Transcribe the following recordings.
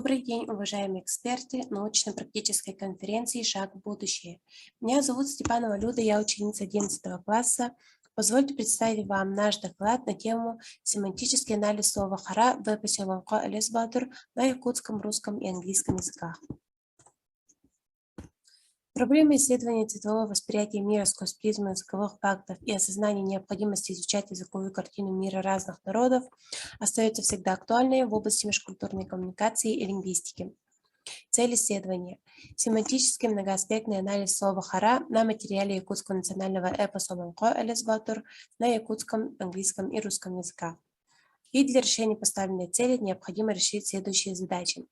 Добрый день, уважаемые эксперты научно-практической конференции «Шаг в будущее». Меня зовут Степанова Люда, я ученица 11 класса. Позвольте представить вам наш доклад на тему «Семантический анализ слова «хара» в эпосе Лонко Элесбатур» на якутском, русском и английском языках. Проблема исследования цветового восприятия мира сквозь призму языковых фактов и осознания необходимости изучать языковую картину мира разных народов остается всегда актуальной в области межкультурной коммуникации и лингвистики. Цель исследования – семантический многоаспектный анализ слова «хара» на материале якутского национального эпоса Лонко Элесбатур на якутском, английском и русском языках. И для решения поставленной цели необходимо решить следующие задачи.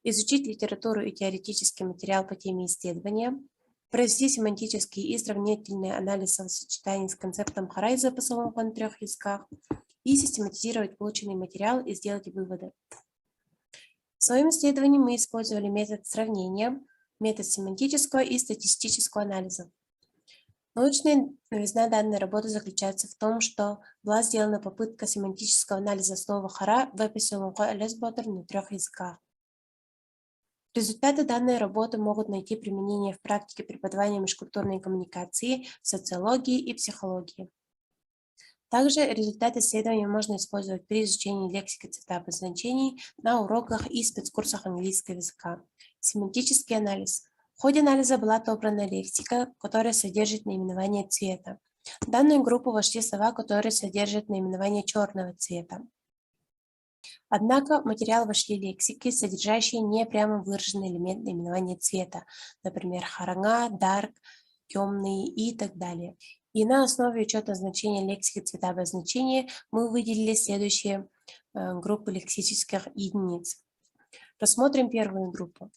Изучить литературу и теоретический материал по теме исследования, провести семантический и сравнительный анализ сочетаний с концептом «хара» из эпоса Лонко на 3 языках и систематизировать полученный материал и сделать выводы. В своем исследовании мы использовали метод сравнения, метод семантического и статистического анализа. Научная новизна данной работы заключается в том, что была сделана попытка семантического анализа слова «хара» в эпосе Лонко Элесбатур на 3 языках. Результаты данной работы могут найти применение в практике преподавания межкультурной коммуникации, в социологии и психологии. Также результаты исследования можно использовать при изучении лексики цветообозначений на уроках и спецкурсах английского языка. Семантический анализ. В ходе анализа была отобрана лексика, которая содержит наименование цвета. В данную группу вошли слова, которые содержат наименование черного цвета. Однако в материал вошли лексики, содержащие не прямо выраженный элемент наименования цвета, например, харанга, дарк, темный и так далее. И на основе учета значения лексики цветообозначения мы выделили следующие группы лексических единиц. Рассмотрим первую группу.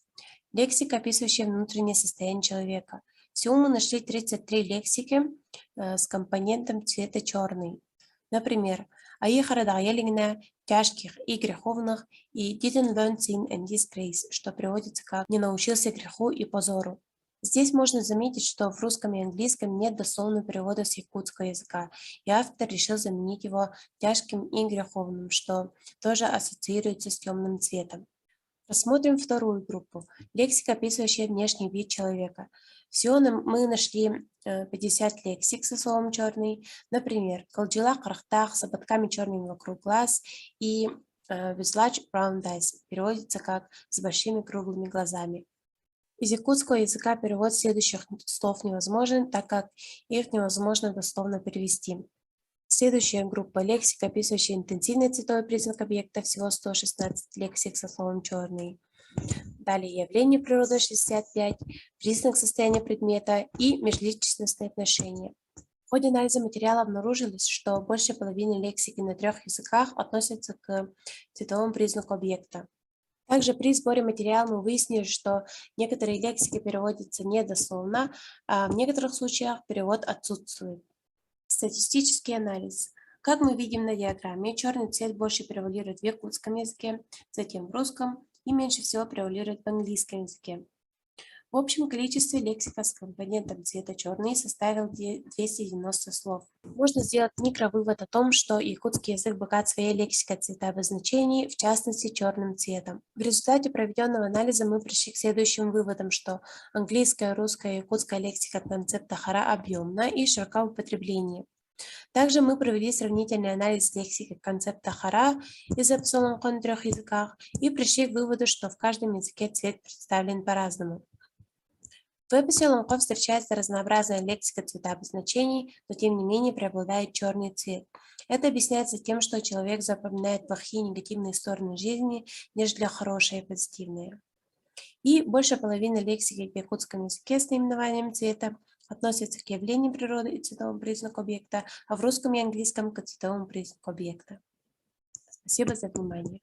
Лексика, описывающая внутреннее состояние человека. Всего мы нашли 33 лексики с компонентом цвета черный. Например, «Аихарадагелигна», «тяжких» и «греховных» и «didn't learn sin and disgrace», что переводится как «не научился греху и позору». Здесь можно заметить, что в русском и английском нет дословного перевода с якутского языка, и автор решил заменить его «тяжким» и «греховным», что тоже ассоциируется с темным цветом. Рассмотрим вторую группу. Лексика, описывающая внешний вид человека. Всего мы нашли 50 лексик со словом «черный». Например, «колджилах крахтах» с ободками черными вокруг глаз и «with large brown eyes» переводится как «с большими круглыми глазами». Из якутского языка перевод следующих слов невозможен, так как их невозможно дословно перевести. Следующая группа лексика, описывающая интенсивный цветовой признак объекта, всего 116 лексик со словом «черный». Далее явление природы 65, признак состояния предмета и межличностные отношения. В ходе анализа материала обнаружилось, что больше половины лексики на 3 языках относятся к цветовому признаку объекта. Также при сборе материала мы выяснили, что некоторые лексики переводятся недословно, а в некоторых случаях перевод отсутствует. Статистический анализ. Как мы видим на диаграмме, черный цвет больше превалирует в якутском языке, затем в русском и меньше всего превалирует в английском языке. В общем количестве лексика с компонентом цвета черный составил 290 слов. Можно сделать микровывод о том, что якутский язык богат своей лексикой цветообозначений, в частности черным цветом. В результате проведенного анализа мы пришли к следующим выводам, что английская, русская и якутская лексика концепта «хара» объемна и широка в употреблении. Также мы провели сравнительный анализ лексики концепта «хара» из эпоса Лонко на 3 языках и пришли к выводу, что в каждом языке цвет представлен по-разному. В эпосе Лонко встречается разнообразная лексика цветообозначений, но тем не менее преобладает черный цвет. Это объясняется тем, что человек запоминает плохие и негативные стороны жизни, нежели хорошие и позитивные. И больше половины лексики в якутском языке с наименованием цвета относится к явлениям природы и цветовому признаку объекта, а в русском и английском к цветовому признаку объекта. Спасибо за внимание.